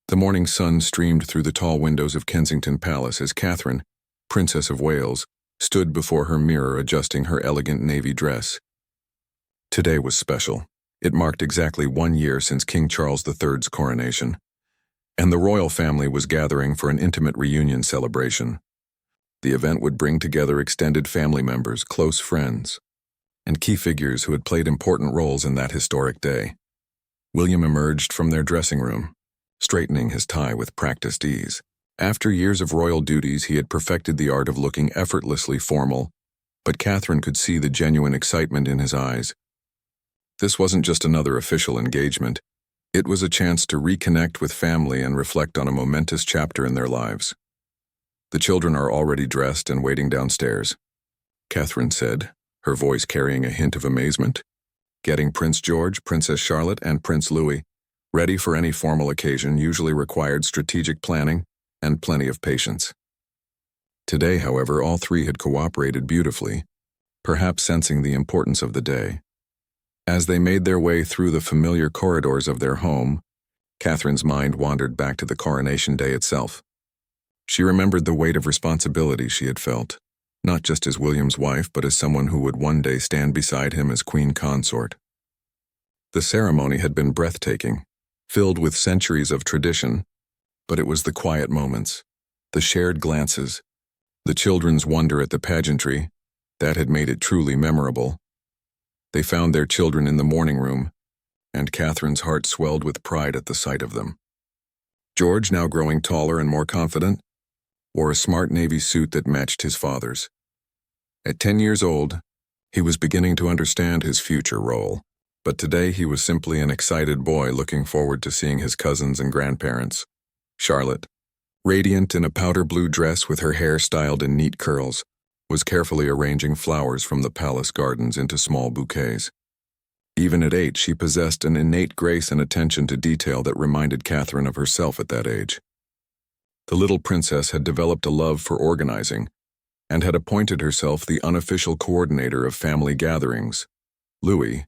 The morning sun streamed through the tall windows of Kensington Palace as Catherine, Princess of Wales, stood before her mirror adjusting her elegant navy dress. Today was special. It marked exactly 1 year since King Charles III's coronation, and the royal family was gathering for an intimate reunion celebration. The event would bring together extended family members, close friends, and key figures who had played important roles in that historic day. William emerged from their dressing room, straightening his tie with practiced ease. After years of royal duties, he had perfected the art of looking effortlessly formal, but Catherine could see the genuine excitement in his eyes. This wasn't just another official engagement. It was a chance to reconnect with family and reflect on a momentous chapter in their lives. "The children are already dressed and waiting downstairs," Catherine said, her voice carrying a hint of amazement. Getting Prince George, Princess Charlotte, and Prince Louis ready for any formal occasion usually required strategic planning and plenty of patience. Today, however, all three had cooperated beautifully, perhaps sensing the importance of the day. As they made their way through the familiar corridors of their home, Catherine's mind wandered back to the coronation day itself. She remembered the weight of responsibility she had felt, not just as William's wife, but as someone who would one day stand beside him as queen consort. The ceremony had been breathtaking, filled with centuries of tradition, but it was the quiet moments, the shared glances, the children's wonder at the pageantry, that had made it truly memorable. They found their children in the morning room, and Catherine's heart swelled with pride at the sight of them. George, now growing taller and more confident, wore a smart navy suit that matched his father's. At 10 years old, he was beginning to understand his future role, but today he was simply an excited boy looking forward to seeing his cousins and grandparents. Charlotte, radiant in a powder blue dress with her hair styled in neat curls, was carefully arranging flowers from the palace gardens into small bouquets. Even at 8, she possessed an innate grace and attention to detail that reminded Catherine of herself at that age. The little princess had developed a love for organizing and had appointed herself the unofficial coordinator of family gatherings. Louis,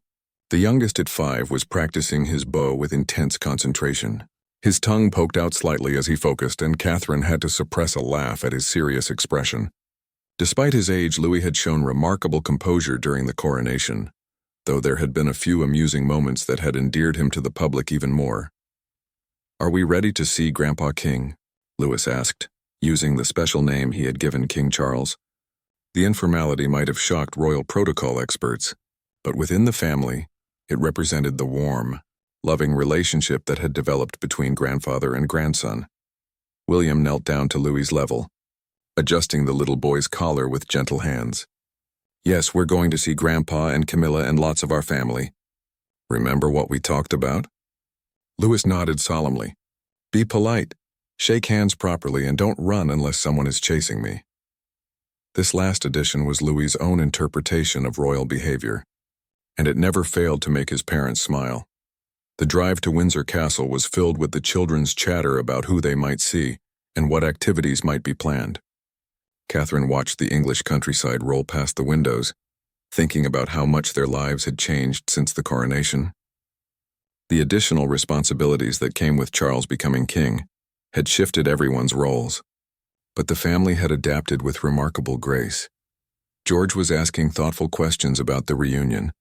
the youngest at 5, was practicing his bow with intense concentration. His tongue poked out slightly as he focused, and Catherine had to suppress a laugh at his serious expression. Despite his age, Louis had shown remarkable composure during the coronation, though there had been a few amusing moments that had endeared him to the public even more. "Are we ready to see Grandpa King?" Louis asked, using the special name he had given King Charles. The informality might have shocked royal protocol experts, but within the family, it represented the warm, loving relationship that had developed between grandfather and grandson. William knelt down to Louis's level, adjusting the little boy's collar with gentle hands. "Yes, we're going to see Grandpa and Camilla and lots of our family. Remember what we talked about?" Louis nodded solemnly. "Be polite, shake hands properly, and don't run unless someone is chasing me." This last addition was Louis's own interpretation of royal behavior, and it never failed to make his parents smile. The drive to Windsor Castle was filled with the children's chatter about who they might see and what activities might be planned. Catherine watched the English countryside roll past the windows, thinking about how much their lives had changed since the coronation. The additional responsibilities that came with Charles becoming king had shifted everyone's roles, but the family had adapted with remarkable grace. George was asking thoughtful questions about the reunion,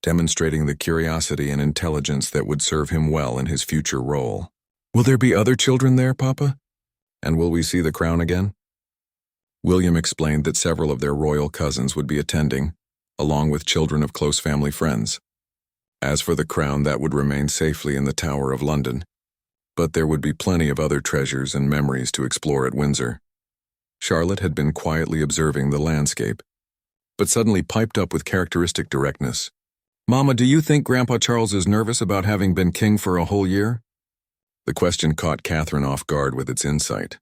demonstrating the curiosity and intelligence that would serve him well in his future role. "Will there be other children there, Papa? And will we see the crown again?" William explained that several of their royal cousins would be attending, along with children of close family friends. As for the crown, that would remain safely in the Tower of London, but there would be plenty of other treasures and memories to explore at Windsor. Charlotte had been quietly observing the landscape, but suddenly piped up with characteristic directness. "Mama, do you think Grandpa Charles is nervous about having been king for a whole year?" The question caught Catherine off guard with its insight.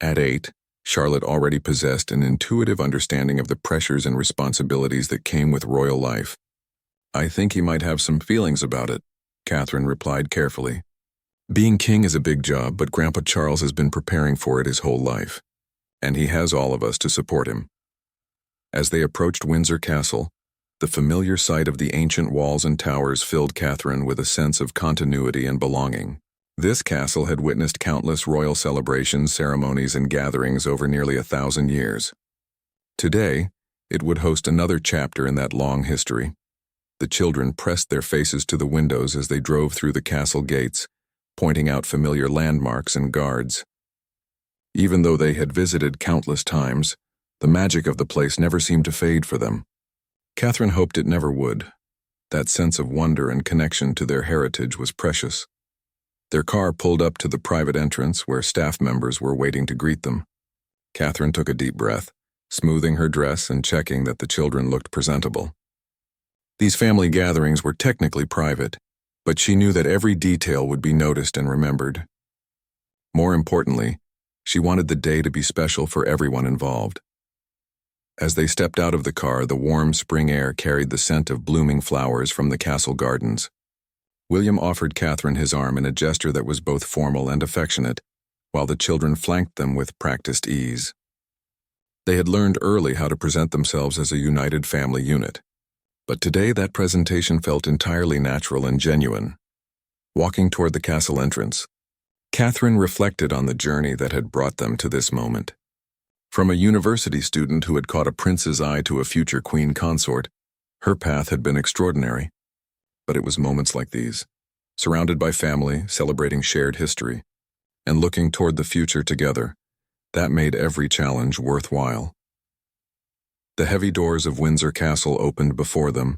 At 8, Charlotte already possessed an intuitive understanding of the pressures and responsibilities that came with royal life. "I think he might have some feelings about it," Catherine replied carefully. "Being king is a big job, but Grandpa Charles has been preparing for it his whole life, and he has all of us to support him." As they approached Windsor Castle, the familiar sight of the ancient walls and towers filled Catherine with a sense of continuity and belonging. This castle had witnessed countless royal celebrations, ceremonies, and gatherings over nearly 1,000 years. Today, it would host another chapter in that long history. The children pressed their faces to the windows as they drove through the castle gates, pointing out familiar landmarks and guards. Even though they had visited countless times, the magic of the place never seemed to fade for them. Catherine hoped it never would. That sense of wonder and connection to their heritage was precious. Their car pulled up to the private entrance where staff members were waiting to greet them. Catherine took a deep breath, smoothing her dress and checking that the children looked presentable. These family gatherings were technically private, but she knew that every detail would be noticed and remembered. More importantly, she wanted the day to be special for everyone involved. As they stepped out of the car, the warm spring air carried the scent of blooming flowers from the castle gardens. William offered Catherine his arm in a gesture that was both formal and affectionate, while the children flanked them with practiced ease. They had learned early how to present themselves as a united family unit. But today that presentation felt entirely natural and genuine. Walking toward the castle entrance, Catherine reflected on the journey that had brought them to this moment. From a university student who had caught a prince's eye to a future queen consort, her path had been extraordinary. But it was moments like these, surrounded by family, celebrating shared history, and looking toward the future together, that made every challenge worthwhile. The heavy doors of Windsor Castle opened before them,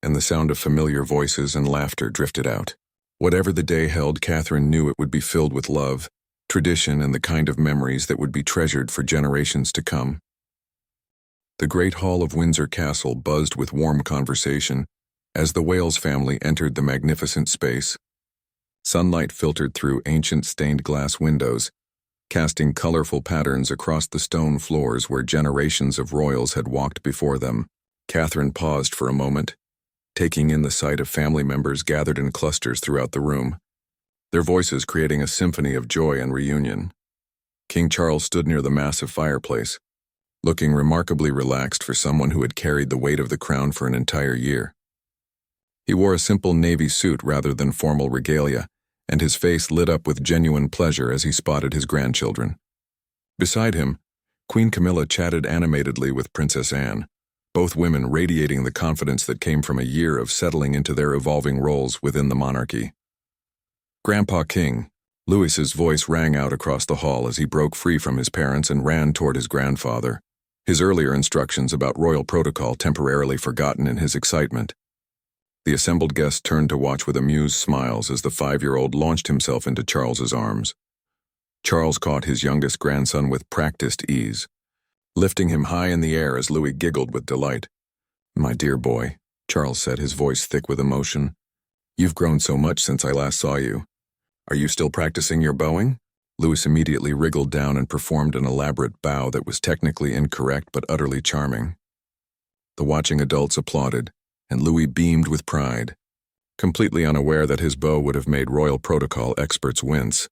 and the sound of familiar voices and laughter drifted out. Whatever the day held, Catherine knew it would be filled with love, tradition, and the kind of memories that would be treasured for generations to come. The great hall of Windsor Castle buzzed with warm conversation as the Wales family entered the magnificent space. Sunlight filtered through ancient stained glass windows, casting colorful patterns across the stone floors where generations of royals had walked before them. Catherine paused for a moment, taking in the sight of family members gathered in clusters throughout the room, their voices creating a symphony of joy and reunion. King Charles stood near the massive fireplace, looking remarkably relaxed for someone who had carried the weight of the crown for an entire year. He wore a simple navy suit rather than formal regalia, and his face lit up with genuine pleasure as he spotted his grandchildren. Beside him, Queen Camilla chatted animatedly with Princess Anne, both women radiating the confidence that came from a year of settling into their evolving roles within the monarchy. Grandpa King, Louis's voice rang out across the hall as he broke free from his parents and ran toward his grandfather, his earlier instructions about royal protocol temporarily forgotten in his excitement. The assembled guests turned to watch with amused smiles as the 5-year-old launched himself into Charles's arms. Charles caught his youngest grandson with practiced ease, lifting him high in the air as Louis giggled with delight. "My dear boy," Charles said, his voice thick with emotion, "you've grown so much since I last saw you. Are you still practicing your bowing?" Louis immediately wriggled down and performed an elaborate bow that was technically incorrect but utterly charming. The watching adults applauded, and Louis beamed with pride, completely unaware that his bow would have made royal protocol experts wince.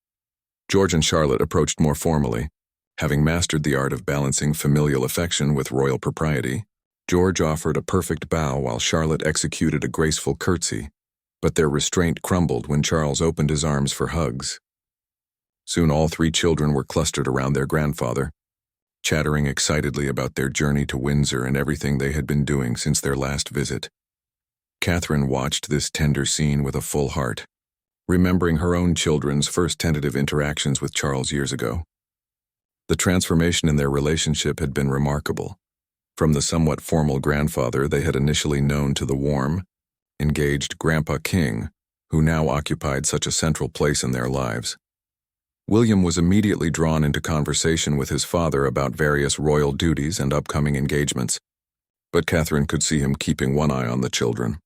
George and Charlotte approached more formally, having mastered the art of balancing familial affection with royal propriety. George offered a perfect bow while Charlotte executed a graceful curtsy, but their restraint crumbled when Charles opened his arms for hugs. Soon all 3 children were clustered around their grandfather, chattering excitedly about their journey to Windsor and everything they had been doing since their last visit. Catherine watched this tender scene with a full heart, remembering her own children's first tentative interactions with Charles years ago. The transformation in their relationship had been remarkable. From the somewhat formal grandfather they had initially known to the warm, engaged Grandpa King, who now occupied such a central place in their lives. William was immediately drawn into conversation with his father about various royal duties and upcoming engagements, but Catherine could see him keeping one eye on the children.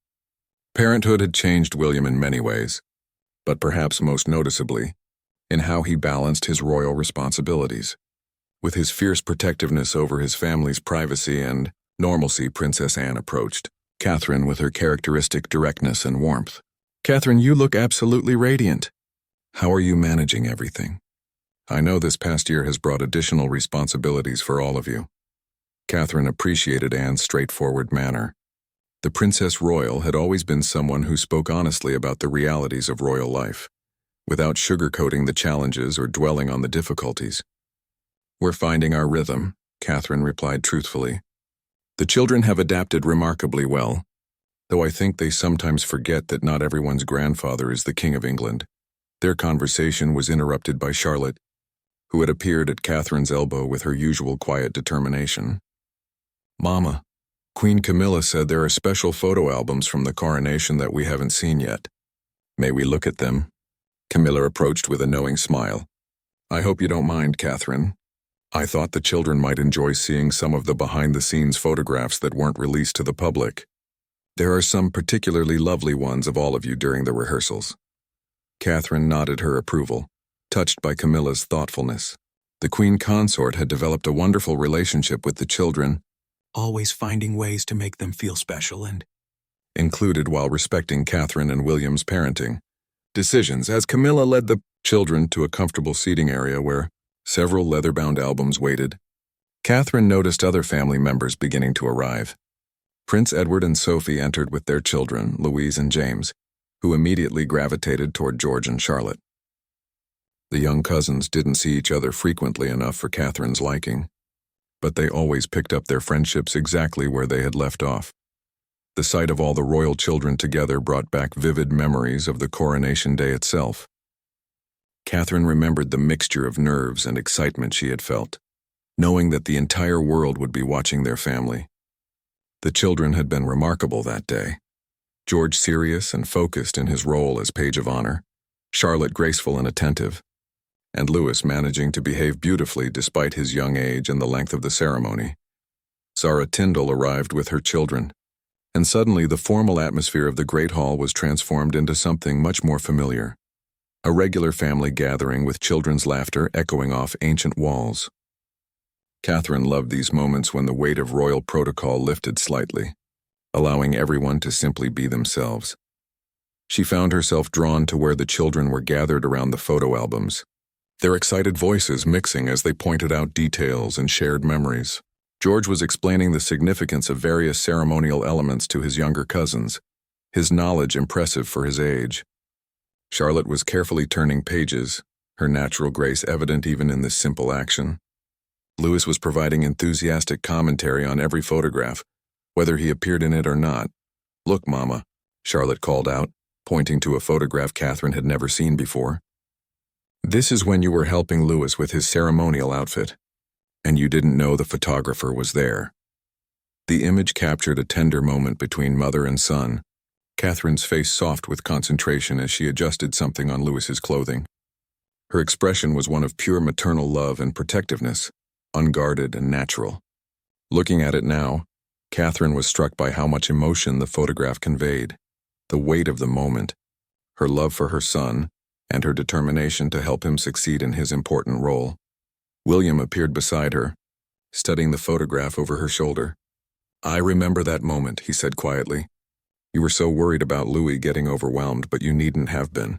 Parenthood had changed William in many ways, but perhaps most noticeably, in how he balanced his royal responsibilities. With his fierce protectiveness over his family's privacy and normalcy, Princess Anne approached Catherine with her characteristic directness and warmth. "Catherine, you look absolutely radiant. How are you managing everything? I know this past year has brought additional responsibilities for all of you." Catherine appreciated Anne's straightforward manner. The Princess Royal had always been someone who spoke honestly about the realities of royal life, without sugarcoating the challenges or dwelling on the difficulties. "We're finding our rhythm," Catherine replied truthfully. "The children have adapted remarkably well, though I think they sometimes forget that not everyone's grandfather is the King of England." Their conversation was interrupted by Charlotte, who had appeared at Catherine's elbow with her usual quiet determination. "Mama, Queen Camilla said there are special photo albums from the coronation that we haven't seen yet. May we look at them?" Camilla approached with a knowing smile. "I hope you don't mind, Catherine. I thought the children might enjoy seeing some of the behind-the-scenes photographs that weren't released to the public. There are some particularly lovely ones of all of you during the rehearsals." Catherine nodded her approval, touched by Camilla's thoughtfulness. The Queen Consort had developed a wonderful relationship with the children, always finding ways to make them feel special and included while respecting Catherine and William's parenting decisions, as Camilla led the children to a comfortable seating area where several leather-bound albums waited. Catherine noticed other family members beginning to arrive. Prince Edward and Sophie entered with their children, Louise and James, who immediately gravitated toward George and Charlotte. The young cousins didn't see each other frequently enough for Catherine's liking, but they always picked up their friendships exactly where they had left off. The sight of all the royal children together brought back vivid memories of the coronation day itself. Catherine remembered the mixture of nerves and excitement she had felt, knowing that the entire world would be watching their family. The children had been remarkable that day. George serious and focused in his role as page of honor, Charlotte graceful and attentive, and Louis managing to behave beautifully despite his young age and the length of the ceremony. Zara Tyndall arrived with her children, and suddenly the formal atmosphere of the Great Hall was transformed into something much more familiar. A regular family gathering with children's laughter echoing off ancient walls. Catherine loved these moments when the weight of royal protocol lifted slightly, allowing everyone to simply be themselves. She found herself drawn to where the children were gathered around the photo albums, their excited voices mixing as they pointed out details and shared memories. George was explaining the significance of various ceremonial elements to his younger cousins, his knowledge impressive for his age. Charlotte was carefully turning pages, her natural grace evident even in this simple action. Louis was providing enthusiastic commentary on every photograph, whether he appeared in it or not. "Look, Mama," Charlotte called out, pointing to a photograph Catherine had never seen before. "This is when you were helping Louis with his ceremonial outfit, and you didn't know the photographer was there." The image captured a tender moment between mother and son, Catherine's face soft with concentration as she adjusted something on Louis's clothing. Her expression was one of pure maternal love and protectiveness, unguarded and natural. Looking at it now, Catherine was struck by how much emotion the photograph conveyed, the weight of the moment, her love for her son, and her determination to help him succeed in his important role. William appeared beside her, studying the photograph over her shoulder. "I remember that moment," he said quietly. "You were so worried about Louis getting overwhelmed, but you needn't have been."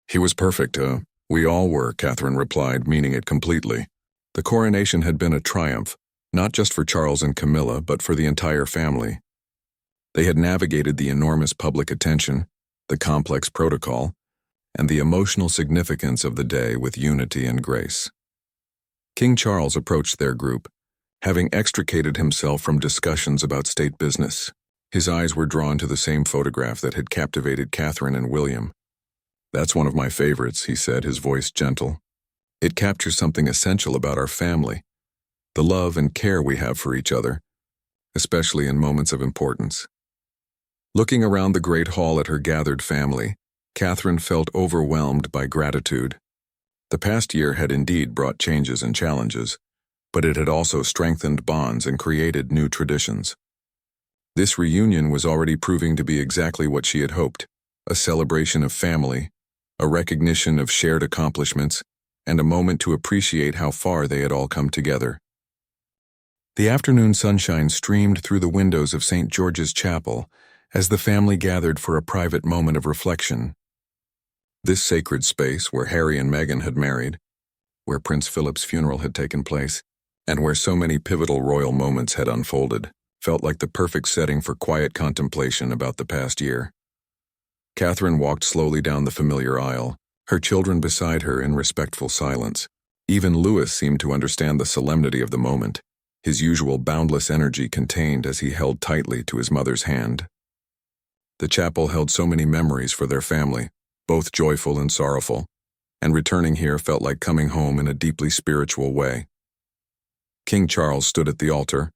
"He was perfect, we all were," Catherine replied, meaning it completely. The coronation had been a triumph, not just for Charles and Camilla, but for the entire family. They had navigated the enormous public attention, the complex protocol, and the emotional significance of the day with unity and grace. King Charles approached their group, having extricated himself from discussions about state business. His eyes were drawn to the same photograph that had captivated Catherine and William. "That's one of my favorites," he said, his voice gentle. "It captures something essential about our family, the love and care we have for each other, especially in moments of importance." Looking around the great hall at her gathered family, Catherine felt overwhelmed by gratitude. The past year had indeed brought changes and challenges, but it had also strengthened bonds and created new traditions. This reunion was already proving to be exactly what she had hoped, a celebration of family, a recognition of shared accomplishments, and a moment to appreciate how far they had all come together. The afternoon sunshine streamed through the windows of St. George's Chapel as the family gathered for a private moment of reflection. This sacred space where Harry and Meghan had married, where Prince Philip's funeral had taken place, and where so many pivotal royal moments had unfolded, felt like the perfect setting for quiet contemplation about the past year. Catherine walked slowly down the familiar aisle, her children beside her in respectful silence. Even Louis seemed to understand the solemnity of the moment, his usual boundless energy contained as he held tightly to his mother's hand. The chapel held so many memories for their family, both joyful and sorrowful, and returning here felt like coming home in a deeply spiritual way. King Charles stood at the altar,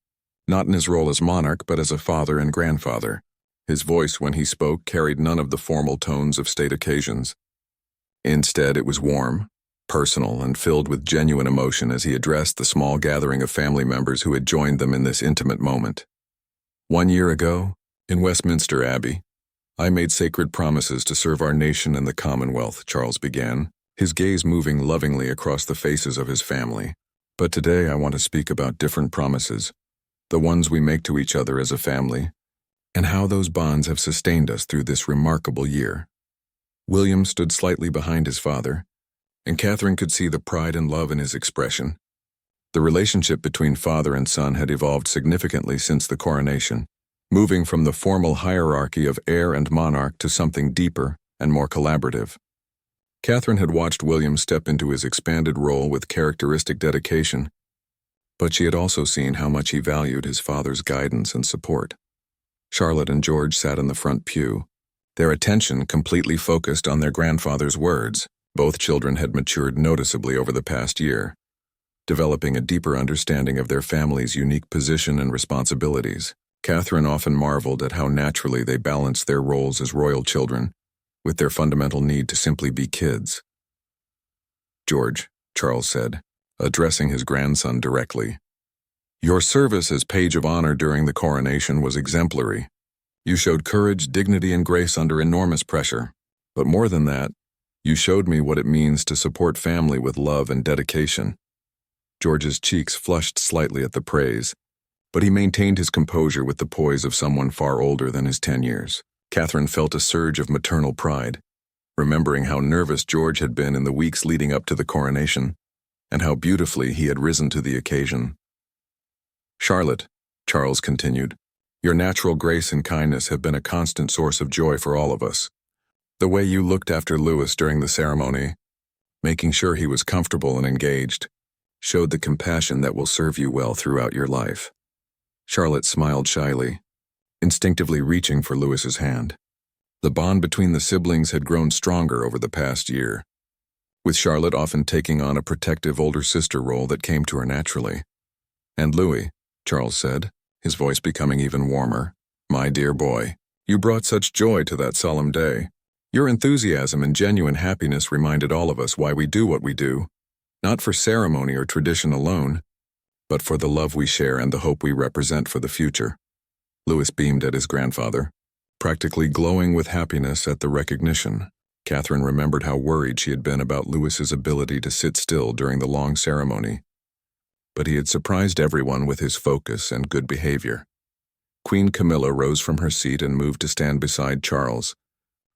not in his role as monarch but as a father and grandfather. His voice when he spoke carried none of the formal tones of state occasions. Instead, it was warm, personal, and filled with genuine emotion as he addressed the small gathering of family members who had joined them in this intimate moment. 1 year ago, in Westminster Abbey, I made sacred promises to serve our nation and the Commonwealth, Charles began, his gaze moving lovingly across the faces of his family. But today I want to speak about different promises, the ones we make to each other as a family, and how those bonds have sustained us through this remarkable year. William stood slightly behind his father, and Catherine could see the pride and love in his expression. The relationship between father and son had evolved significantly since the coronation, moving from the formal hierarchy of heir and monarch to something deeper and more collaborative. Catherine had watched William step into his expanded role with characteristic dedication, but she had also seen how much he valued his father's guidance and support. Charlotte and George sat in the front pew, their attention completely focused on their grandfather's words. Both children had matured noticeably over the past year, developing a deeper understanding of their family's unique position and responsibilities. Catherine often marveled at how naturally they balanced their roles as royal children with their fundamental need to simply be kids. "George," Charles said, addressing his grandson directly, "your service as page of honor during the coronation was exemplary. You showed courage, dignity, and grace under enormous pressure. But more than that, you showed me what it means to support family with love and dedication." George's cheeks flushed slightly at the praise, but he maintained his composure with the poise of someone far older than his 10 years. Catherine felt a surge of maternal pride, remembering how nervous George had been in the weeks leading up to the coronation, and how beautifully he had risen to the occasion. "Charlotte," Charles continued, "your natural grace and kindness have been a constant source of joy for all of us. The way you looked after Louis during the ceremony, making sure he was comfortable and engaged, showed the compassion that will serve you well throughout your life." Charlotte smiled shyly, instinctively reaching for Louis's hand. The bond between the siblings had grown stronger over the past year, with Charlotte often taking on a protective older sister role that came to her naturally. "And Louis," Charles said, his voice becoming even warmer, "my dear boy, you brought such joy to that solemn day. Your enthusiasm and genuine happiness reminded all of us why we do what we do, not for ceremony or tradition alone, but for the love we share and the hope we represent for the future." Louis beamed at his grandfather, practically glowing with happiness at the recognition. Catherine remembered how worried she had been about Louis's ability to sit still during the long ceremony, but he had surprised everyone with his focus and good behavior. Queen Camilla rose from her seat and moved to stand beside Charles,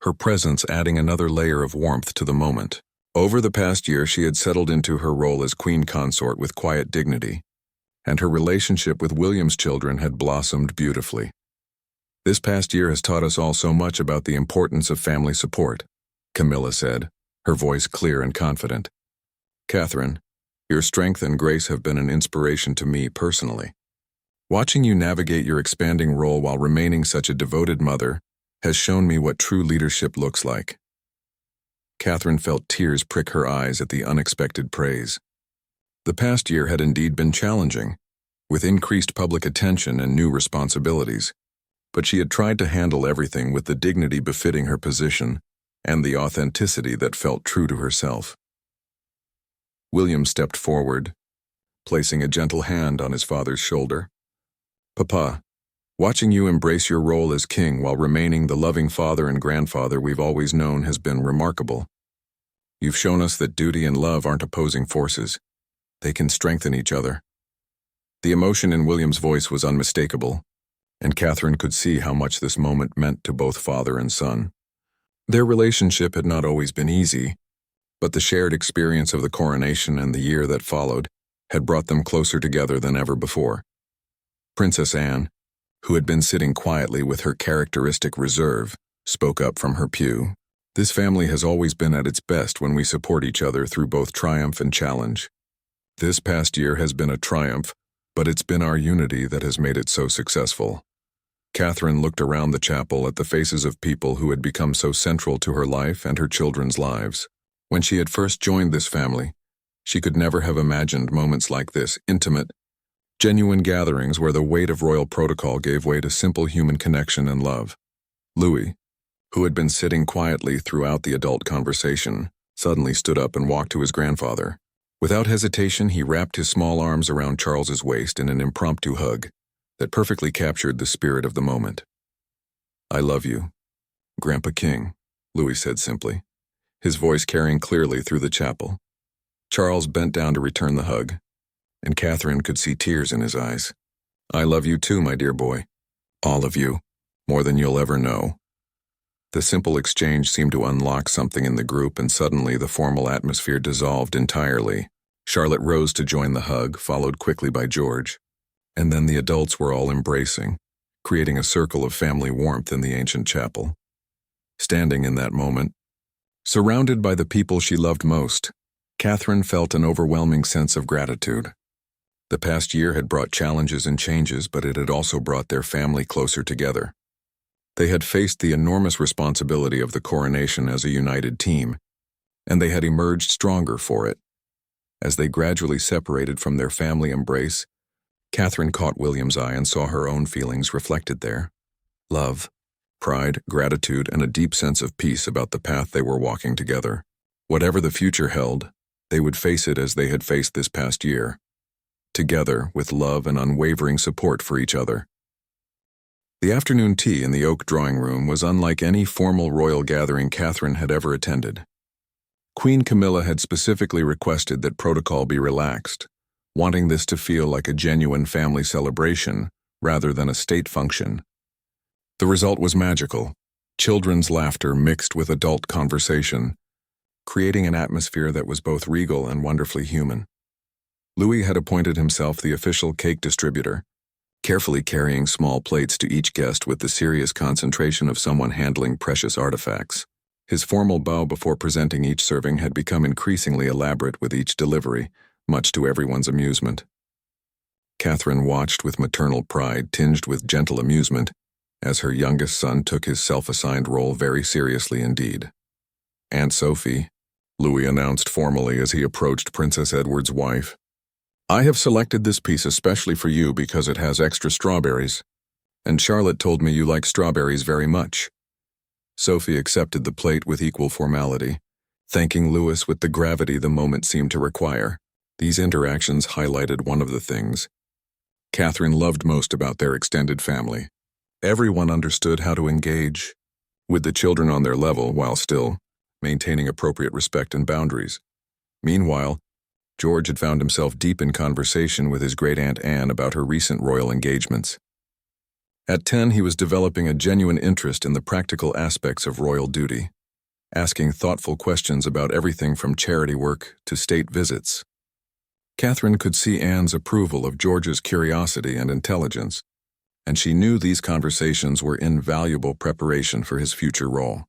her presence adding another layer of warmth to the moment. Over the past year, she had settled into her role as queen consort with quiet dignity, and her relationship with William's children had blossomed beautifully. "This past year has taught us all so much about the importance of family support," Camilla said, her voice clear and confident. "Catherine, your strength and grace have been an inspiration to me personally. Watching you navigate your expanding role while remaining such a devoted mother has shown me what true leadership looks like." Catherine felt tears prick her eyes at the unexpected praise. The past year had indeed been challenging, with increased public attention and new responsibilities, but she had tried to handle everything with the dignity befitting her position and the authenticity that felt true to herself. William stepped forward, placing a gentle hand on his father's shoulder. "Papa, watching you embrace your role as king while remaining the loving father and grandfather we've always known has been remarkable. You've shown us that duty and love aren't opposing forces. They can strengthen each other." The emotion in William's voice was unmistakable, and Catherine could see how much this moment meant to both father and son. Their relationship had not always been easy, but the shared experience of the coronation and the year that followed had brought them closer together than ever before. Princess Anne, who had been sitting quietly with her characteristic reserve, spoke up from her pew. This family has always been at its best when we support each other through both triumph and challenge. This past year has been a triumph, but it's been our unity that has made it so successful. Catherine looked around the chapel at the faces of people who had become so central to her life and her children's lives. When she had first joined this family, she could never have imagined moments like this, intimate, genuine gatherings where the weight of royal protocol gave way to simple human connection and love. Louis, who had been sitting quietly throughout the adult conversation, suddenly stood up and walked to his grandfather. Without hesitation, he wrapped his small arms around Charles's waist in an impromptu hug that perfectly captured the spirit of the moment. "I love you, Grandpa King," Louis said simply, his voice carrying clearly through the chapel. Charles bent down to return the hug, and Catherine could see tears in his eyes. "I love you too, my dear boy. All of you, more than you'll ever know." The simple exchange seemed to unlock something in the group, and suddenly the formal atmosphere dissolved entirely. Charlotte rose to join the hug, followed quickly by George, and then the adults were all embracing, creating a circle of family warmth in the ancient chapel. Standing in that moment, surrounded by the people she loved most, Catherine felt an overwhelming sense of gratitude. The past year had brought challenges and changes, but it had also brought their family closer together. They had faced the enormous responsibility of the coronation as a united team, and they had emerged stronger for it. As they gradually separated from their family embrace, Catherine caught William's eye and saw her own feelings reflected there. Love, pride, gratitude, and a deep sense of peace about the path they were walking together. Whatever the future held, they would face it as they had faced this past year, together with love and unwavering support for each other. The afternoon tea in the oak drawing room was unlike any formal royal gathering Catherine had ever attended. Queen Camilla had specifically requested that protocol be relaxed, wanting this to feel like a genuine family celebration rather than a state function. The result was magical, children's laughter mixed with adult conversation, creating an atmosphere that was both regal and wonderfully human. Louis had appointed himself the official cake distributor, carefully carrying small plates to each guest with the serious concentration of someone handling precious artifacts. His formal bow before presenting each serving had become increasingly elaborate with each delivery, much to everyone's amusement. Catherine watched with maternal pride tinged with gentle amusement as her youngest son took his self-assigned role very seriously indeed. "Aunt Sophie," Louis announced formally as he approached Princess Edward's wife, "I have selected this piece especially for you because it has extra strawberries, and Charlotte told me you like strawberries very much." Sophie accepted the plate with equal formality, thanking Louis with the gravity the moment seemed to require. These interactions highlighted one of the things Catherine loved most about their extended family. Everyone understood how to engage with the children on their level while still maintaining appropriate respect and boundaries. Meanwhile, George had found himself deep in conversation with his great-aunt Anne about her recent royal engagements. At 10, he was developing a genuine interest in the practical aspects of royal duty, asking thoughtful questions about everything from charity work to state visits. Catherine could see Anne's approval of George's curiosity and intelligence, and she knew these conversations were invaluable preparation for his future role.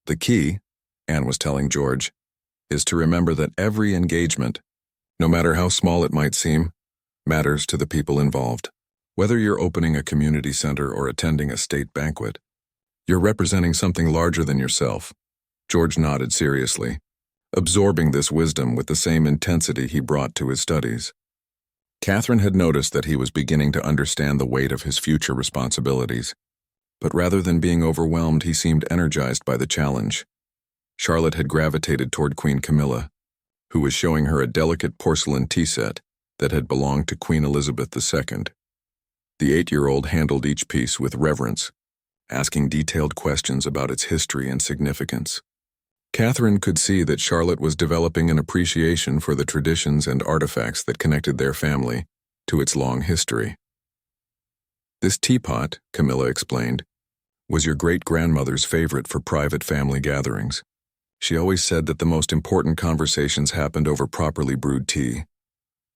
"The key," Anne was telling George, "is to remember that every engagement, no matter how small it might seem, matters to the people involved. Whether you're opening a community center or attending a state banquet, you're representing something larger than yourself." George nodded seriously, absorbing this wisdom with the same intensity he brought to his studies. Catherine had noticed that he was beginning to understand the weight of his future responsibilities, but rather than being overwhelmed, he seemed energized by the challenge. Charlotte had gravitated toward Queen Camilla, who was showing her a delicate porcelain tea set that had belonged to Queen Elizabeth II. The 8-year-old handled each piece with reverence, asking detailed questions about its history and significance. Catherine could see that Charlotte was developing an appreciation for the traditions and artifacts that connected their family to its long history. "This teapot," Camilla explained, "was your great-grandmother's favorite for private family gatherings. She always said that the most important conversations happened over properly brewed tea."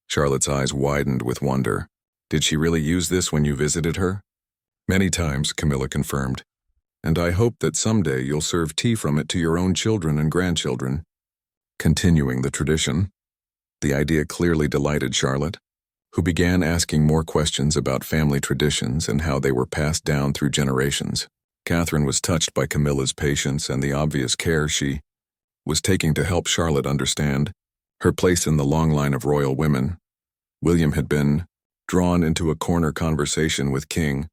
Charlotte's eyes widened with wonder. "Did she really use this when you visited her?" "Many times," Camilla confirmed, and I hope that someday you'll serve tea from it to your own children and grandchildren. Continuing the tradition. The idea clearly delighted Charlotte, who began asking more questions about family traditions and how they were passed down through generations. Catherine was touched by Camilla's patience and the obvious care she was taking to help Charlotte understand her place in the long line of royal women. William had been drawn into a corner conversation with King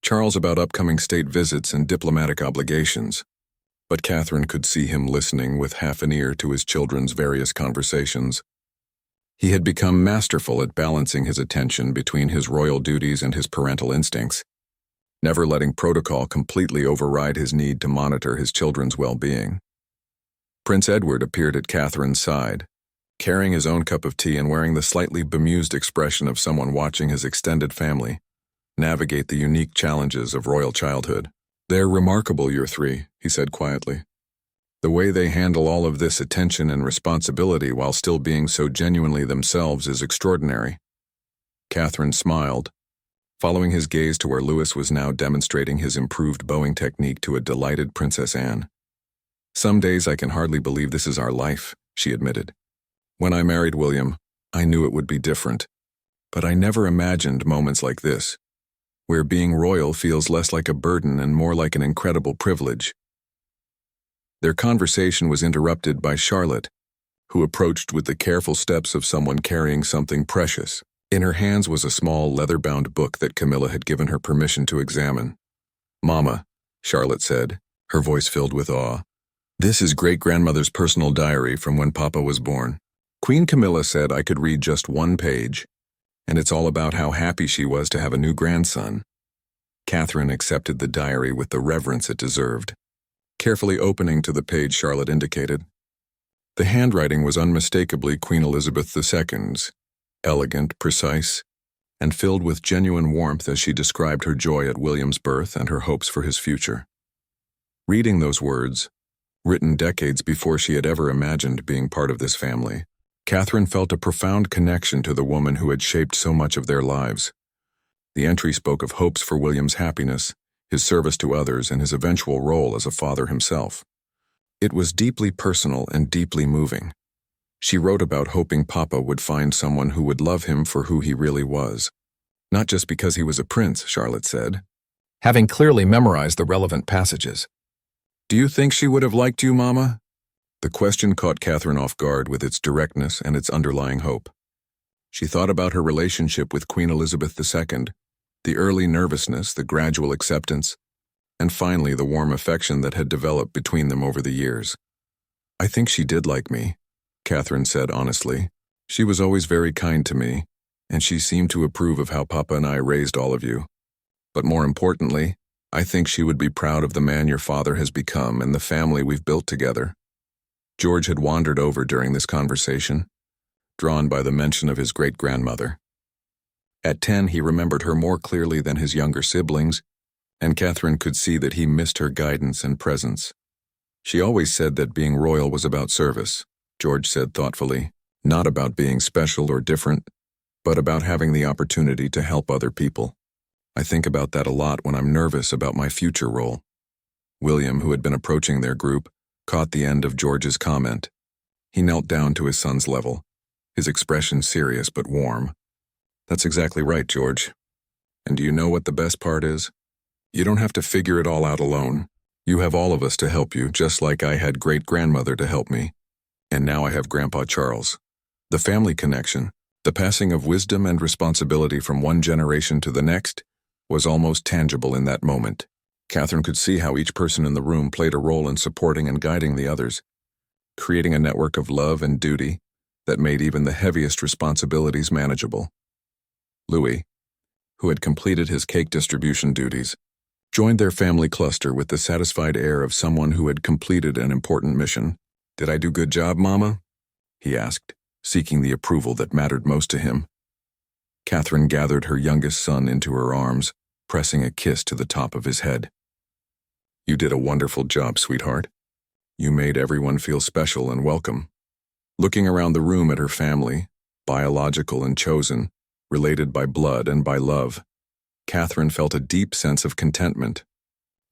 Charles about upcoming state visits and diplomatic obligations, but Catherine could see him listening with half an ear to his children's various conversations. He had become masterful at balancing his attention between his royal duties and his parental instincts, never letting protocol completely override his need to monitor his children's well-being. Prince Edward appeared at Catherine's side, carrying his own cup of tea and wearing the slightly bemused expression of someone watching his extended family navigate the unique challenges of royal childhood. "They're remarkable, your three," he said quietly. "The way they handle all of this attention and responsibility while still being so genuinely themselves is extraordinary." Catherine smiled, following his gaze to where Louis was now demonstrating his improved bowing technique to a delighted Princess Anne. "Some days I can hardly believe this is our life," she admitted. "When I married William, I knew it would be different, but I never imagined moments like this, where being royal feels less like a burden and more like an incredible privilege." Their conversation was interrupted by Charlotte, who approached with the careful steps of someone carrying something precious. In her hands was a small leather-bound book that Camilla had given her permission to examine. "Mama," Charlotte said, her voice filled with awe, "this is great-grandmother's personal diary from when Papa was born. Queen Camilla said I could read just one page, and it's all about how happy she was to have a new grandson." Catherine accepted the diary with the reverence it deserved, carefully opening to the page Charlotte indicated. The handwriting was unmistakably Queen Elizabeth II's, elegant, precise, and filled with genuine warmth as she described her joy at William's birth and her hopes for his future. Reading those words, written decades before she had ever imagined being part of this family, Catherine felt a profound connection to the woman who had shaped so much of their lives. The entry spoke of hopes for William's happiness, his service to others, and his eventual role as a father himself. It was deeply personal and deeply moving. She wrote about hoping Papa would find someone who would love him for who he really was. Not just because he was a prince, Charlotte said, having clearly memorized the relevant passages. "Do you think she would have liked you, Mama?" The question caught Catherine off guard with its directness and its underlying hope. She thought about her relationship with Queen Elizabeth II, the early nervousness, the gradual acceptance, and finally the warm affection that had developed between them over the years. "I think she did like me," Catherine said honestly. "She was always very kind to me, and she seemed to approve of how Papa and I raised all of you. But more importantly, I think she would be proud of the man your father has become and the family we've built together." George had wandered over during this conversation, drawn by the mention of his great-grandmother. At 10, he remembered her more clearly than his younger siblings, and Catherine could see that he missed her guidance and presence. "She always said that being royal was about service," George said thoughtfully, "not about being special or different, but about having the opportunity to help other people. I think about that a lot when I'm nervous about my future role." William, who had been approaching their group, caught the end of George's comment. He knelt down to his son's level, his expression serious but warm. "That's exactly right, George. And do you know what the best part is? You don't have to figure it all out alone. You have all of us to help you, just like I had great-grandmother to help me. And now I have Grandpa Charles. The family connection, the passing of wisdom and responsibility from one generation to the next, was almost tangible in that moment." Catherine could see how each person in the room played a role in supporting and guiding the others, creating a network of love and duty that made even the heaviest responsibilities manageable. Louis, who had completed his cake distribution duties, joined their family cluster with the satisfied air of someone who had completed an important mission. "Did I do good job, Mama?" he asked, seeking the approval that mattered most to him. Catherine gathered her youngest son into her arms, pressing a kiss to the top of his head. "You did a wonderful job, sweetheart. You made everyone feel special and welcome." Looking around the room at her family, biological and chosen, related by blood and by love, Catherine felt a deep sense of contentment.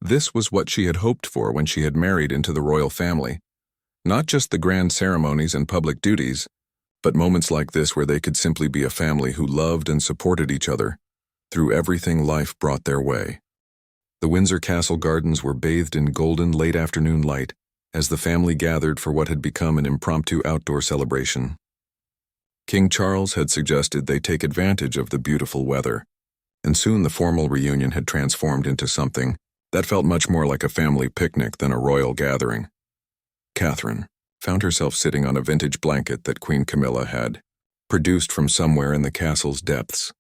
This was what she had hoped for when she had married into the royal family. Not just the grand ceremonies and public duties, but moments like this where they could simply be a family who loved and supported each other through everything life brought their way. The Windsor Castle gardens were bathed in golden late afternoon light as the family gathered for what had become an impromptu outdoor celebration. King Charles had suggested they take advantage of the beautiful weather, and soon the formal reunion had transformed into something that felt much more like a family picnic than a royal gathering. Catherine found herself sitting on a vintage blanket that Queen Camilla had produced from somewhere in the castle's depths,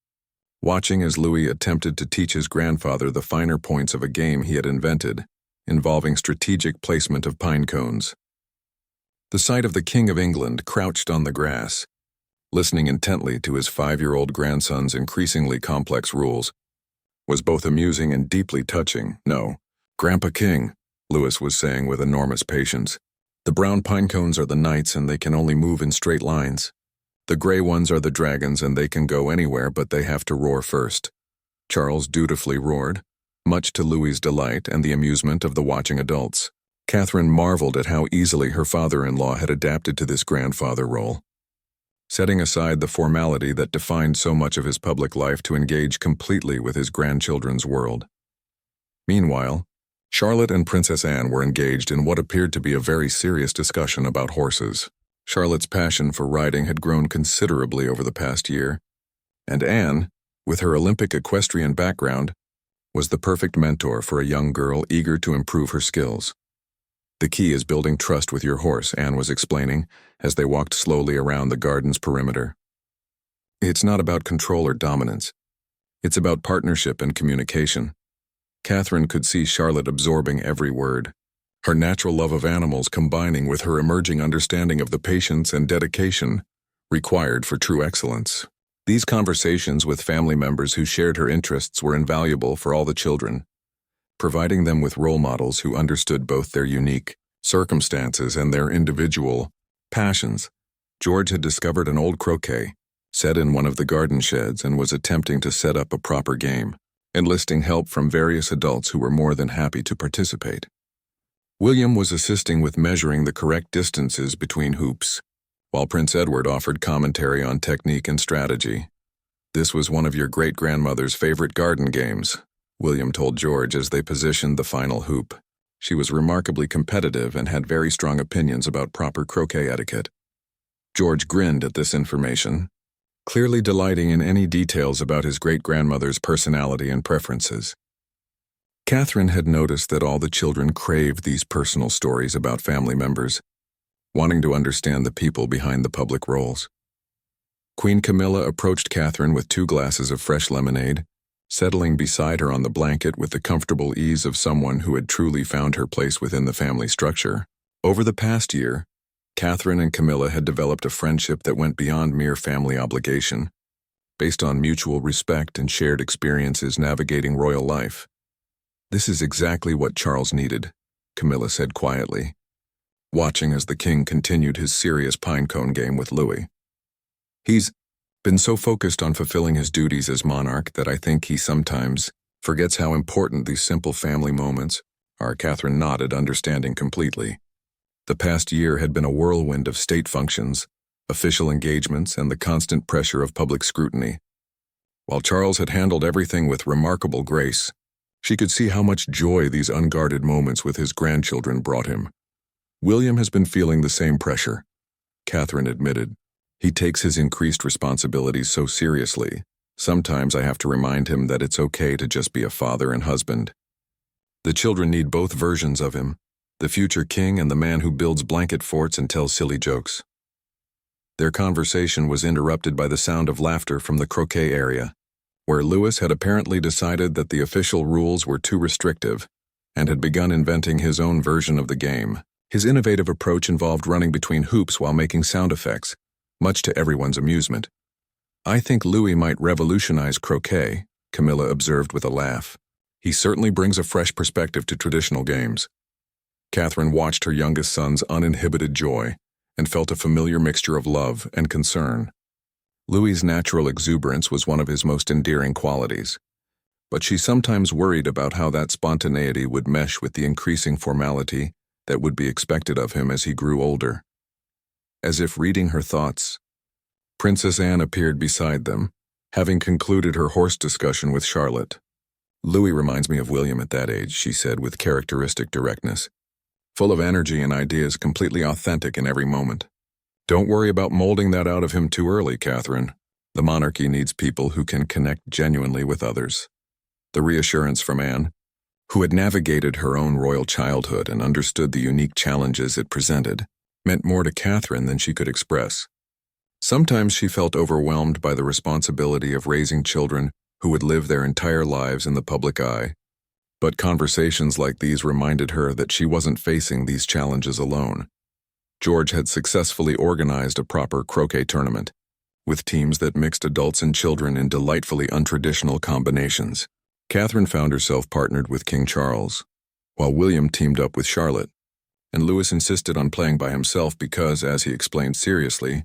watching as Louis attempted to teach his grandfather the finer points of a game he had invented, involving strategic placement of pine cones. The sight of the King of England crouched on the grass, listening intently to his 5-year-old grandson's increasingly complex rules, was both amusing and deeply touching. "No, Grandpa King," Louis was saying with enormous patience. "The brown pine cones are the knights and they can only move in straight lines. The gray ones are the dragons and they can go anywhere but they have to roar first." Charles dutifully roared, much to Louis's delight and the amusement of the watching adults. Catherine marveled at how easily her father-in-law had adapted to this grandfather role, setting aside the formality that defined so much of his public life to engage completely with his grandchildren's world. Meanwhile, Charlotte and Princess Anne were engaged in what appeared to be a very serious discussion about horses. Charlotte's passion for riding had grown considerably over the past year, and Anne, with her Olympic equestrian background, was the perfect mentor for a young girl eager to improve her skills. "The key is building trust with your horse," Anne was explaining as they walked slowly around the garden's perimeter. "It's not about control or dominance. It's about partnership and communication." Catherine could see Charlotte absorbing every word, her natural love of animals combining with her emerging understanding of the patience and dedication required for true excellence. These conversations with family members who shared her interests were invaluable for all the children, providing them with role models who understood both their unique circumstances and their individual passions. George had discovered an old croquet set in one of the garden sheds and was attempting to set up a proper game, enlisting help from various adults who were more than happy to participate. William was assisting with measuring the correct distances between hoops, while Prince Edward offered commentary on technique and strategy. "This was one of your great-grandmother's favorite garden games," William told George as they positioned the final hoop. She was remarkably competitive and had very strong opinions about proper croquet etiquette. George grinned at this information, clearly delighting in any details about his great-grandmother's personality and preferences. Catherine had noticed that all the children craved these personal stories about family members, wanting to understand the people behind the public roles. Queen Camilla approached Catherine with 2 glasses of fresh lemonade, settling beside her on the blanket with the comfortable ease of someone who had truly found her place within the family structure. Over the past year, Catherine and Camilla had developed a friendship that went beyond mere family obligation, based on mutual respect and shared experiences navigating royal life. "This is exactly what Charles needed," Camilla said quietly, watching as the king continued his serious pinecone game with Louis. "He's been so focused on fulfilling his duties as monarch that I think he sometimes forgets how important these simple family moments are." Catherine nodded, understanding completely. The past year had been a whirlwind of state functions, official engagements, and the constant pressure of public scrutiny. While Charles had handled everything with remarkable grace, she could see how much joy these unguarded moments with his grandchildren brought him. "William has been feeling the same pressure," Catherine admitted. "He takes his increased responsibilities so seriously. Sometimes I have to remind him that it's okay to just be a father and husband. The children need both versions of him, the future king and the man who builds blanket forts and tells silly jokes." Their conversation was interrupted by the sound of laughter from the croquet area, where Louis had apparently decided that the official rules were too restrictive and had begun inventing his own version of the game. His innovative approach involved running between hoops while making sound effects, much to everyone's amusement. "I think Louis might revolutionize croquet," Camilla observed with a laugh. "He certainly brings a fresh perspective to traditional games." Catherine watched her youngest son's uninhibited joy and felt a familiar mixture of love and concern. Louis's natural exuberance was one of his most endearing qualities, but she sometimes worried about how that spontaneity would mesh with the increasing formality that would be expected of him as he grew older. As if reading her thoughts, Princess Anne appeared beside them, having concluded her horse discussion with Charlotte. "Louis reminds me of William at that age," she said with characteristic directness. "Full of energy and ideas, completely authentic in every moment. Don't worry about molding that out of him too early, Catherine. The monarchy needs people who can connect genuinely with others." The reassurance from Anne, who had navigated her own royal childhood and understood the unique challenges it presented, meant more to Catherine than she could express. Sometimes she felt overwhelmed by the responsibility of raising children who would live their entire lives in the public eye. But conversations like these reminded her that she wasn't facing these challenges alone. George had successfully organized a proper croquet tournament, with teams that mixed adults and children in delightfully untraditional combinations. Catherine found herself partnered with King Charles, while William teamed up with Charlotte, and Louis insisted on playing by himself because, as he explained seriously,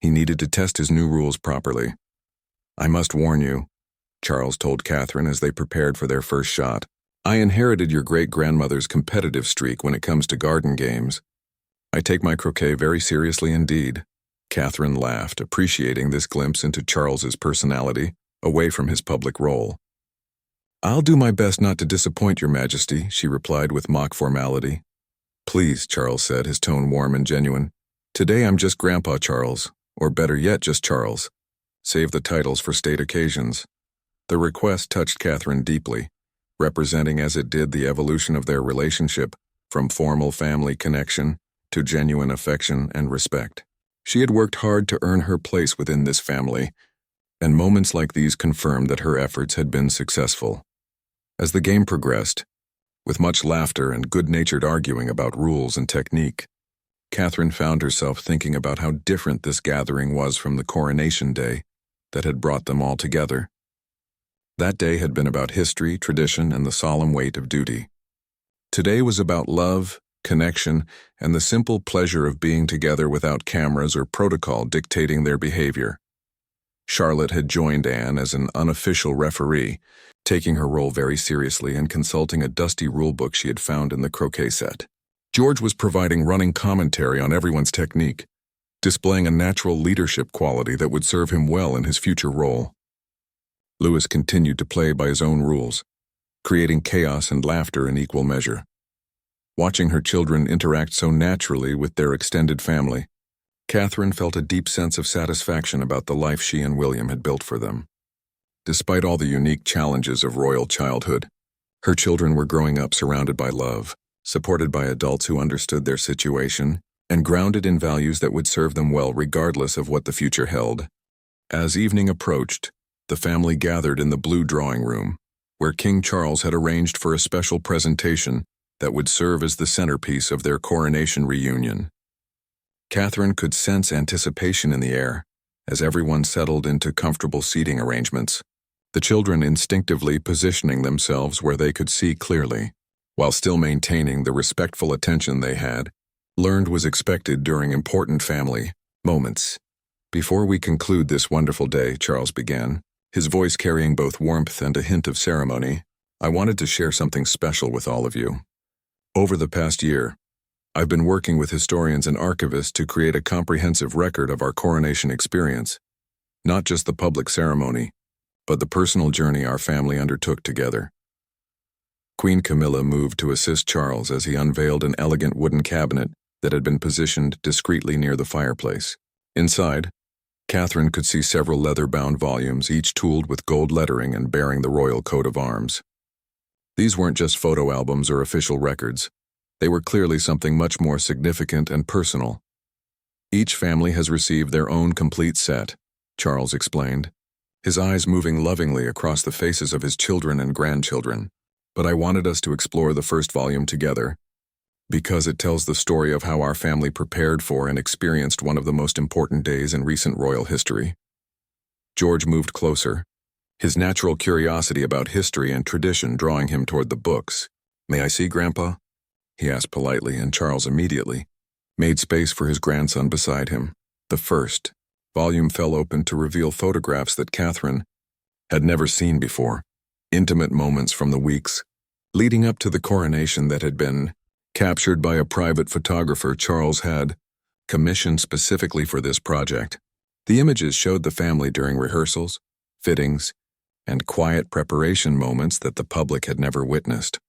he needed to test his new rules properly. "I must warn you," Charles told Catherine as they prepared for their first shot. "I inherited your great-grandmother's competitive streak when it comes to garden games. I take my croquet very seriously indeed." Catherine laughed, appreciating this glimpse into Charles's personality, away from his public role. "I'll do my best not to disappoint your Majesty," she replied with mock formality. "Please," Charles said, his tone warm and genuine. "Today I'm just Grandpa Charles, or better yet, just Charles. Save the titles for state occasions." The request touched Catherine deeply, representing as it did the evolution of their relationship from formal family connection to genuine affection and respect. She had worked hard to earn her place within this family, and moments like these confirmed that her efforts had been successful. As the game progressed, with much laughter and good-natured arguing about rules and technique, Catherine found herself thinking about how different this gathering was from the Coronation Day that had brought them all together. That day had been about history, tradition, and the solemn weight of duty. Today was about love, connection, and the simple pleasure of being together without cameras or protocol dictating their behavior. Charlotte had joined Anne as an unofficial referee, taking her role very seriously and consulting a dusty rulebook she had found in the croquet set. George was providing running commentary on everyone's technique, displaying a natural leadership quality that would serve him well in his future role. Louis continued to play by his own rules, creating chaos and laughter in equal measure. Watching her children interact so naturally with their extended family, Catherine felt a deep sense of satisfaction about the life she and William had built for them. Despite all the unique challenges of royal childhood, her children were growing up surrounded by love, supported by adults who understood their situation, and grounded in values that would serve them well regardless of what the future held. As evening approached, the family gathered in the blue drawing room, where King Charles had arranged for a special presentation that would serve as the centerpiece of their coronation reunion. Catherine could sense anticipation in the air as everyone settled into comfortable seating arrangements, the children instinctively positioning themselves where they could see clearly, while still maintaining the respectful attention they had learned was expected during important family moments. "Before we conclude this wonderful day," Charles began, his voice carrying both warmth and a hint of ceremony, "I wanted to share something special with all of you. Over the past year, I've been working with historians and archivists to create a comprehensive record of our coronation experience, not just the public ceremony, but the personal journey our family undertook together." Queen Camilla moved to assist Charles as he unveiled an elegant wooden cabinet that had been positioned discreetly near the fireplace. Inside, Catherine could see several leather-bound volumes, each tooled with gold lettering and bearing the royal coat of arms. These weren't just photo albums or official records. They were clearly something much more significant and personal. "Each family has received their own complete set," Charles explained, his eyes moving lovingly across the faces of his children and grandchildren. "But I wanted us to explore the first volume together, because it tells the story of how our family prepared for and experienced one of the most important days in recent royal history." George moved closer, his natural curiosity about history and tradition drawing him toward the books. "May I see, Grandpa?" he asked politely, and Charles immediately made space for his grandson beside him. The first volume fell open to reveal photographs that Catherine had never seen before. intimate moments from the weeks leading up to the coronation that had been captured by a private photographer Charles had commissioned specifically for this project. The images showed the family during rehearsals, fittings, and quiet preparation moments that the public had never witnessed.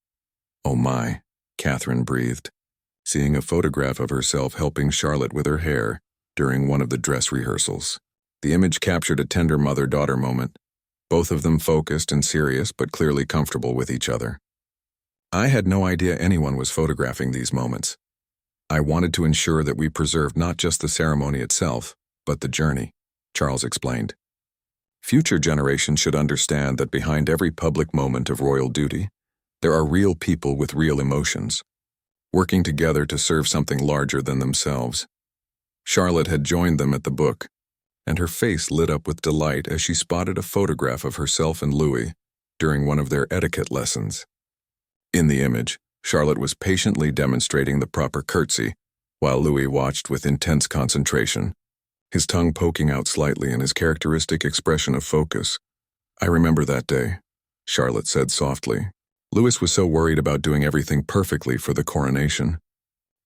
"Oh my," Catherine breathed, seeing a photograph of herself helping Charlotte with her hair during one of the dress rehearsals. The image captured a tender mother-daughter moment, both of them focused and serious but clearly comfortable with each other. "I had no idea anyone was photographing these moments. I wanted to ensure that we preserved not just the ceremony itself, but the journey," Charles explained. "Future generations should understand that behind every public moment of royal duty, there are real people with real emotions, working together to serve something larger than themselves." Charlotte had joined them at the book, and her face lit up with delight as she spotted a photograph of herself and Louis during one of their etiquette lessons. In the image, Charlotte was patiently demonstrating the proper curtsy, while Louis watched with intense concentration, his tongue poking out slightly and his characteristic expression of focus. "I remember that day," Charlotte said softly. "Louis was so worried about doing everything perfectly for the coronation.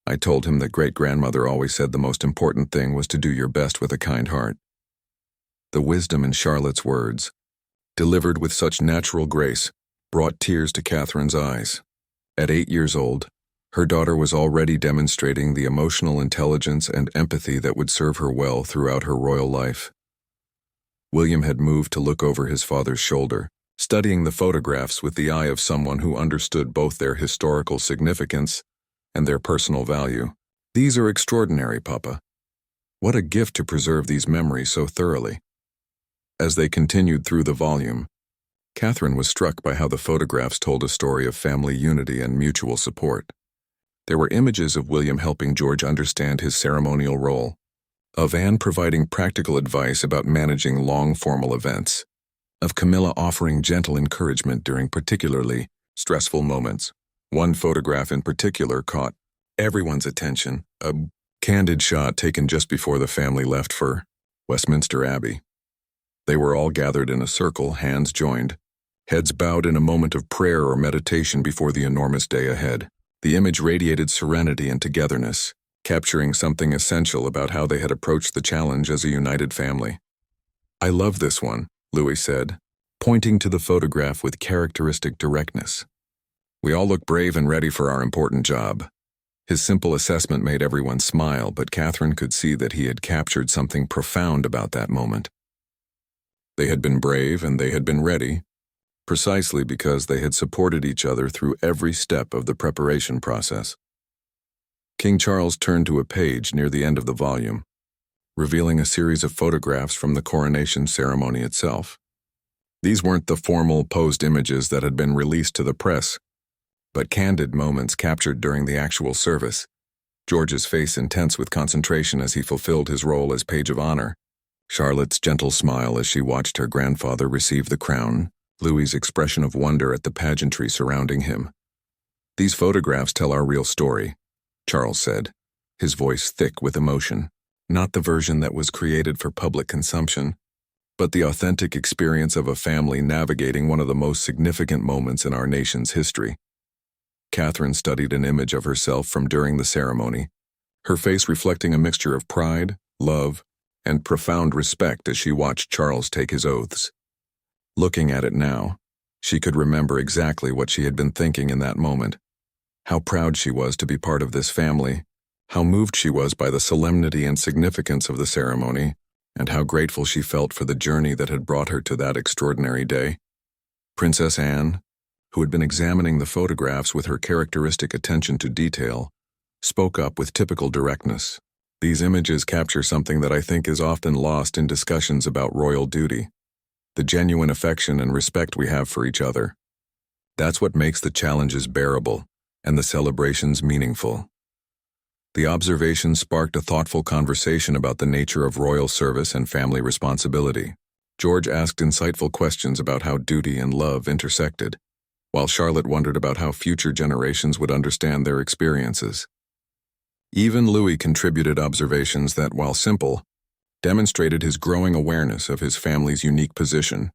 I told him that great-grandmother always said the most important thing was to do your best with a kind heart." The wisdom in Charlotte's words, delivered with such natural grace, brought tears to Catherine's eyes. At 8 years old, her daughter was already demonstrating the emotional intelligence and empathy that would serve her well throughout her royal life. William had moved to look over his father's shoulder, studying the photographs with the eye of someone who understood both their historical significance and their personal value. "These are extraordinary, Papa. What a gift to preserve these memories so thoroughly." As they continued through the volume, Catherine was struck by how the photographs told a story of family unity and mutual support. There were images of William helping George understand his ceremonial role, of Anne providing practical advice about managing long formal events, of Camilla offering gentle encouragement during particularly stressful moments. One photograph in particular caught everyone's attention, a candid shot taken just before the family left for Westminster Abbey. They were all gathered in a circle, hands joined, heads bowed in a moment of prayer or meditation before the enormous day ahead. The image radiated serenity and togetherness, capturing something essential about how they had approached the challenge as a united family. "I love this one," Louis said, pointing to the photograph with characteristic directness. "We all look brave and ready for our important job." His simple assessment made everyone smile, but Catherine could see that he had captured something profound about that moment. They had been brave and they had been ready, precisely because they had supported each other through every step of the preparation process. King Charles turned to a page near the end of the volume, revealing a series of photographs from the coronation ceremony itself. These weren't the formal posed images that had been released to the press, but candid moments captured during the actual service, George's face intense with concentration as he fulfilled his role as page of honor, Charlotte's gentle smile as she watched her grandfather receive the crown, Louis's expression of wonder at the pageantry surrounding him. "These photographs tell our real story," Charles said, his voice thick with emotion. "Not the version that was created for public consumption, but the authentic experience of a family navigating one of the most significant moments in our nation's history." Catherine studied an image of herself from during the ceremony, her face reflecting a mixture of pride, love, and profound respect as she watched Charles take his oaths. Looking at it now, she could remember exactly what she had been thinking in that moment. How proud she was to be part of this family, how moved she was by the solemnity and significance of the ceremony, and how grateful she felt for the journey that had brought her to that extraordinary day. Princess Anne, who had been examining the photographs with her characteristic attention to detail, spoke up with typical directness. "These images capture something that I think is often lost in discussions about royal duty, the genuine affection and respect we have for each other. That's what makes the challenges bearable and the celebrations meaningful." The observation sparked a thoughtful conversation about the nature of royal service and family responsibility. George asked insightful questions about how duty and love intersected, while Charlotte wondered about how future generations would understand their experiences. Even Louis contributed observations that, while simple, demonstrated his growing awareness of his family's unique position.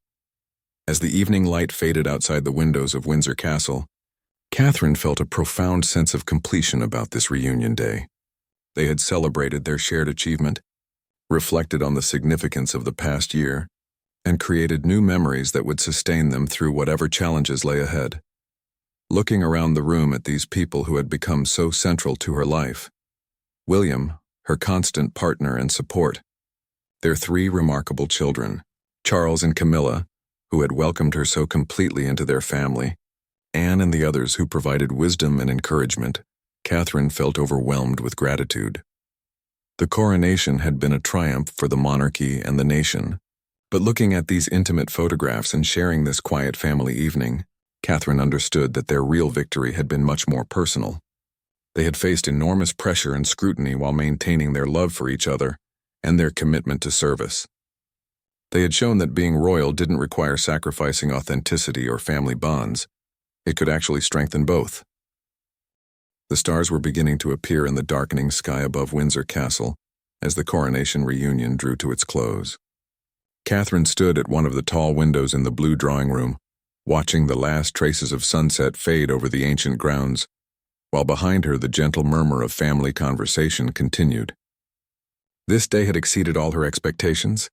As the evening light faded outside the windows of Windsor Castle, Catherine felt a profound sense of completion about this reunion day. They had celebrated their shared achievement, reflected on the significance of the past year, and created new memories that would sustain them through whatever challenges lay ahead. Looking around the room at these people who had become so central to her life, William, her constant partner and support, their 3 remarkable children, Charles and Camilla, who had welcomed her so completely into their family, Anne and the others who provided wisdom and encouragement, Catherine felt overwhelmed with gratitude. The coronation had been a triumph for the monarchy and the nation, but looking at these intimate photographs and sharing this quiet family evening, Catherine understood that their real victory had been much more personal. They had faced enormous pressure and scrutiny while maintaining their love for each other and their commitment to service. They had shown that being royal didn't require sacrificing authenticity or family bonds. It could actually strengthen both. The stars were beginning to appear in the darkening sky above Windsor Castle as the coronation reunion drew to its close. Catherine stood at one of the tall windows in the blue drawing room, watching the last traces of sunset fade over the ancient grounds, while behind her the gentle murmur of family conversation continued. This day had exceeded all her expectations,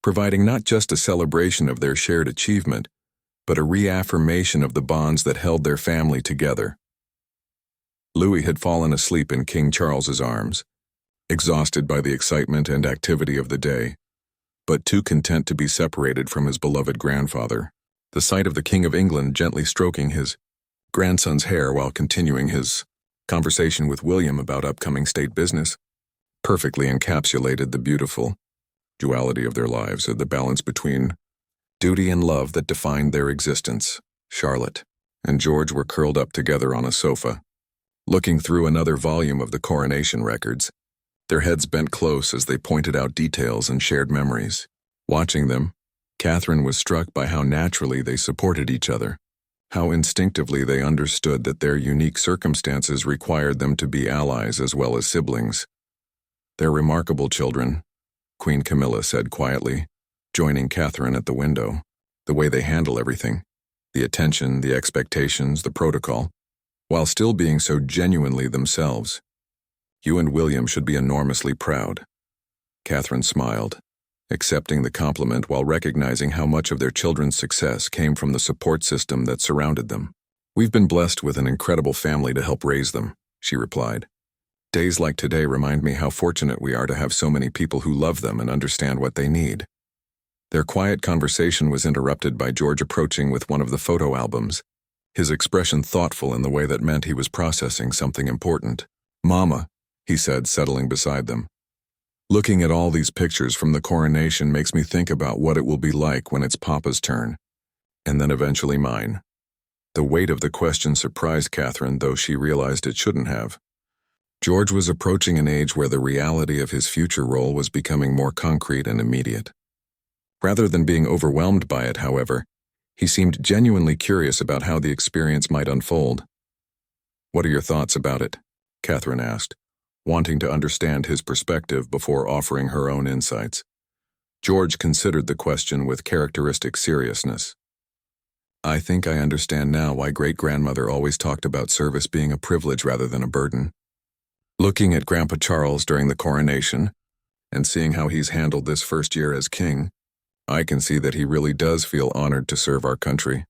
providing not just a celebration of their shared achievement, but a reaffirmation of the bonds that held their family together. Louis had fallen asleep in King Charles's arms, exhausted by the excitement and activity of the day, but too content to be separated from his beloved grandfather. The sight of the King of England gently stroking his grandson's hair while continuing his conversation with William about upcoming state business perfectly encapsulated the beautiful duality of their lives, the balance between duty and love that defined their existence. Charlotte and George were curled up together on a sofa, looking through another volume of the coronation records, their heads bent close as they pointed out details and shared memories. Watching them, Catherine was struck by how naturally they supported each other, how instinctively they understood that their unique circumstances required them to be allies as well as siblings. "They're remarkable children," Queen Camilla said quietly, joining Catherine at the window. "The way they handle everything, the attention, the expectations, the protocol, while still being so genuinely themselves. You and William should be enormously proud." Catherine smiled, accepting the compliment while recognizing how much of their children's success came from the support system that surrounded them. "We've been blessed with an incredible family to help raise them," she replied. "Days like today remind me how fortunate we are to have so many people who love them and understand what they need." Their quiet conversation was interrupted by George approaching with one of the photo albums, his expression thoughtful in the way that meant he was processing something important. "Mama," he said, settling beside them, "looking at all these pictures from the coronation makes me think about what it will be like when it's Papa's turn, and then eventually mine." The weight of the question surprised Catherine, though she realized it shouldn't have. George was approaching an age where the reality of his future role was becoming more concrete and immediate. Rather than being overwhelmed by it, however, he seemed genuinely curious about how the experience might unfold. "What are your thoughts about it?" Catherine asked, wanting to understand his perspective before offering her own insights. George considered the question with characteristic seriousness. "I think I understand now why great-grandmother always talked about service being a privilege rather than a burden. Looking at Grandpa Charles during the coronation, and seeing how he's handled this first year as king, I can see that he really does feel honored to serve our country."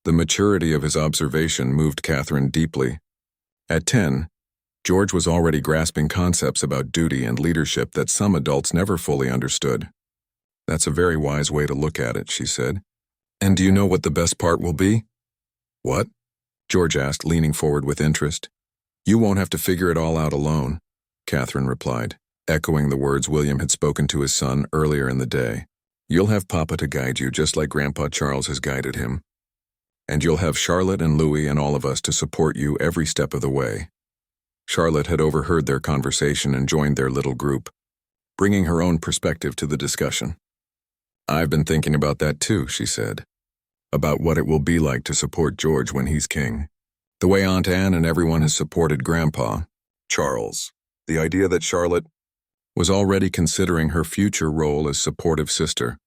The maturity of his observation moved Catherine deeply. At 10, George was already grasping concepts about duty and leadership that some adults never fully understood. "That's a very wise way to look at it," she said. "And do you know what the best part will be?" "What?" George asked, leaning forward with interest. "You won't have to figure it all out alone," Catherine replied, echoing the words William had spoken to his son earlier in the day. "You'll have Papa to guide you just like Grandpa Charles has guided him. And you'll have Charlotte and Louis and all of us to support you every step of the way." Charlotte had overheard their conversation and joined their little group, bringing her own perspective to the discussion. "I've been thinking about that too," she said, "about what it will be like to support George when he's king. The way Aunt Anne and everyone has supported Grandpa Charles. The idea that Charlotte was already considering her future role as supportive sister,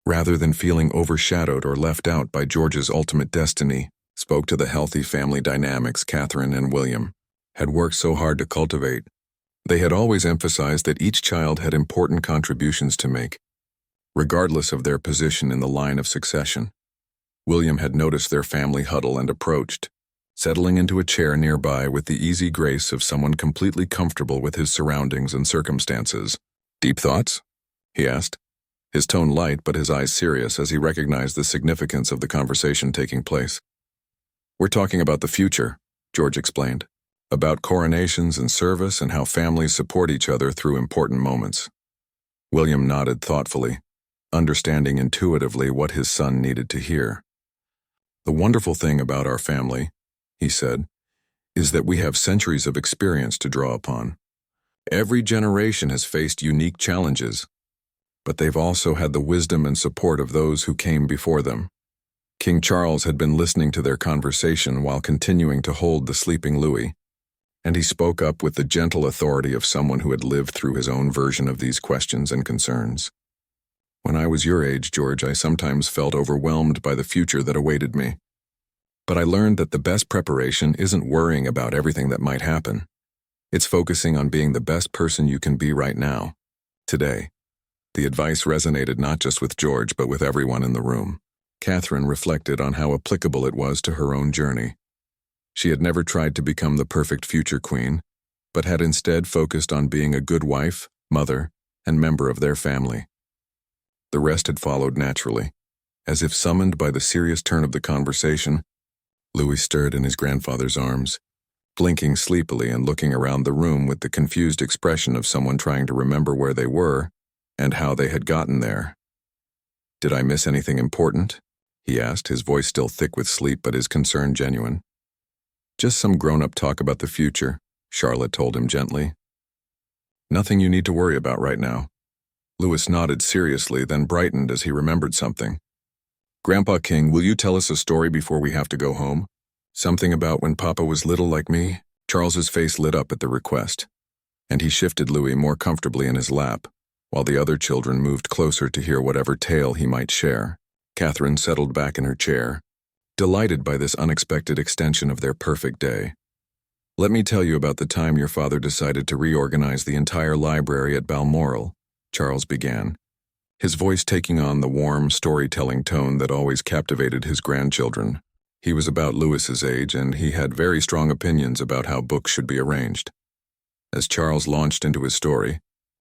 rather than feeling overshadowed or left out by George's ultimate destiny, spoke to the healthy family dynamics Catherine and William had worked so hard to cultivate. They had always emphasized that each child had important contributions to make, regardless of their position in the line of succession. William had noticed their family huddle and approached, settling into a chair nearby with the easy grace of someone completely comfortable with his surroundings and circumstances. "Deep thoughts?" he asked, his tone light but his eyes serious as he recognized the significance of the conversation taking place. "We're talking about the future," George explained, "about coronations and service and how families support each other through important moments." William nodded thoughtfully, understanding intuitively what his son needed to hear. "The wonderful thing about our family," he said, "is that we have centuries of experience to draw upon. Every generation has faced unique challenges, but they've also had the wisdom and support of those who came before them." King Charles had been listening to their conversation while continuing to hold the sleeping Louis, and he spoke up with the gentle authority of someone who had lived through his own version of these questions and concerns. "When I was your age, George, I sometimes felt overwhelmed by the future that awaited me. But I learned that the best preparation isn't worrying about everything that might happen. It's focusing on being the best person you can be right now, today." The advice resonated not just with George, but with everyone in the room. Catherine reflected on how applicable it was to her own journey. She had never tried to become the perfect future queen, but had instead focused on being a good wife, mother, and member of their family. The rest had followed naturally. As if summoned by the serious turn of the conversation, Louis stirred in his grandfather's arms, blinking sleepily and looking around the room with the confused expression of someone trying to remember where they were and how they had gotten there. "Did I miss anything important?" he asked, his voice still thick with sleep but his concern genuine. "Just some grown-up talk about the future," Charlotte told him gently. "Nothing you need to worry about right now." Louis nodded seriously, then brightened as he remembered something. "Grandpa King, will you tell us a story before we have to go home? Something about when Papa was little like me?" Charles's face lit up at the request, and he shifted Louis more comfortably in his lap, while the other children moved closer to hear whatever tale he might share. Catherine settled back in her chair, delighted by this unexpected extension of their perfect day. "Let me tell you about the time your father decided to reorganize the entire library at Balmoral," Charles began, his voice taking on the warm, storytelling tone that always captivated his grandchildren. He was about Louis's age, and he had very strong opinions about how books should be arranged. As Charles launched into his story,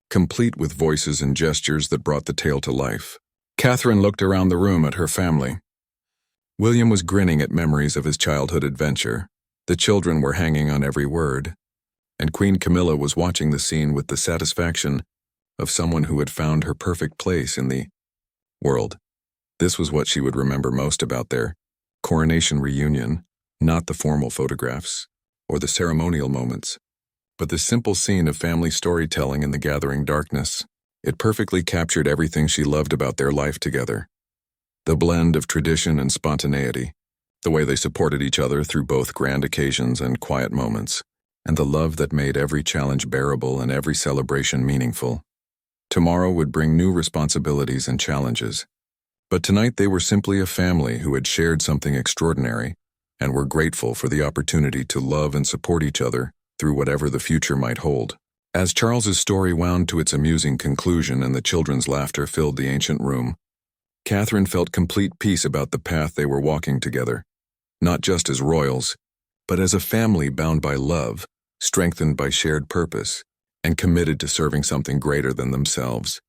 complete with voices and gestures that brought the tale to life, Catherine looked around the room at her family. William was grinning at memories of his childhood adventure. The children were hanging on every word, and Queen Camilla was watching the scene with the satisfaction of someone who had found her perfect place in the world. This was what she would remember most about their coronation reunion, not the formal photographs or the ceremonial moments, but the simple scene of family storytelling in the gathering darkness. It perfectly captured everything she loved about their life together. The blend of tradition and spontaneity, the way they supported each other through both grand occasions and quiet moments, and the love that made every challenge bearable and every celebration meaningful. Tomorrow would bring new responsibilities and challenges, but tonight they were simply a family who had shared something extraordinary and were grateful for the opportunity to love and support each other through whatever the future might hold. As Charles's story wound to its amusing conclusion and the children's laughter filled the ancient room, Catherine felt complete peace about the path they were walking together, not just as royals, but as a family bound by love, strengthened by shared purpose, and committed to serving something greater than themselves.